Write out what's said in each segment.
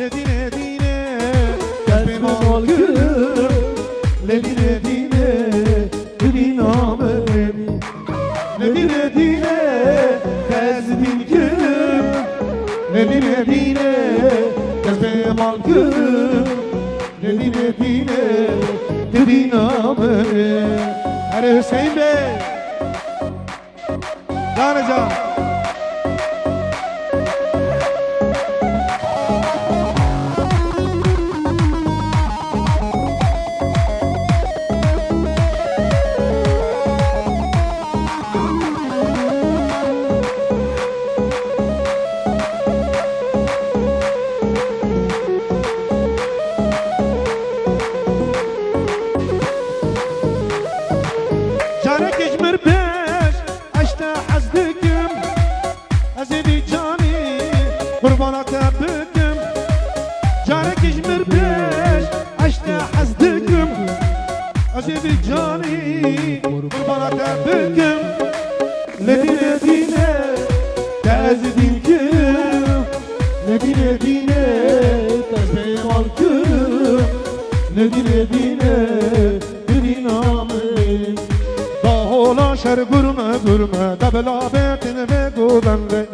لدينه دينه كسب مال كرم لدينه دينه دينا مرم لدينه دينه كسب كرم لدينه دينه كسب مال كرم لدينه دينه دينا مرم هر حسین بی جان جان عزیزی جانی قربانت بکم لدینه دینه تعزیدین کم لدینه دینه تسبیحال کم لدینه دینه دینامه داولا شر گرمه گرمه دبلا بتن بگو بنده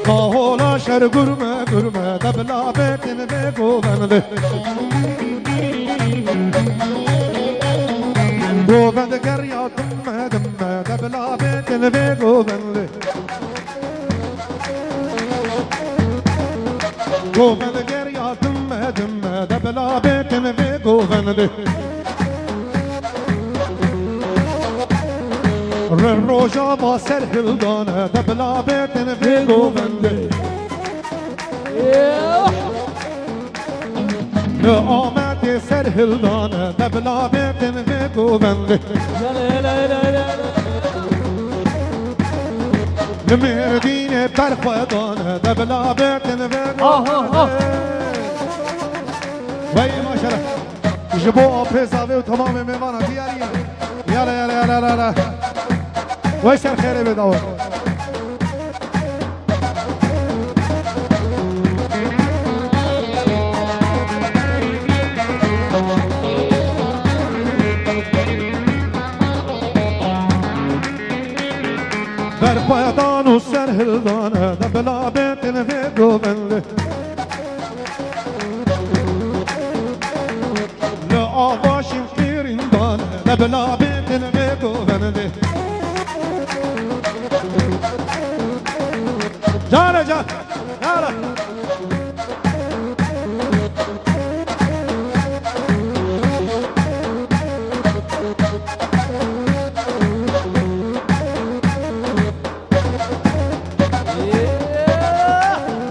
داولا شر گرمه گرمه دبلا بتن بگو بنده گوبند گریا دمه دمه دبلا بتن بگو بنده گوبند گریا دمه دمه دبلا بتن بگو بنده روژا با سر هلدانه دبلا بتن بگو بنده آمد سر هلدانه دبلا بتن بگو بنده نمیردین برخوادانه دبلا بتن بگو بنده وی ماشالله جبو پیزاوی و تمام میوانا دیاریم یالا یالا یالا یالا وی سر خیره بداور برخوادان و سر هلدانه دبلا بتن بگو بنده لآواشین فیرندانه دبلا بتن بگو بنده جانه جان جانه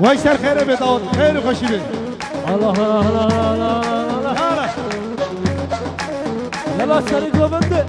وای سر خیره بداد خیلی خوشی بید الله الله الله الله الله الله الله سری گوبنده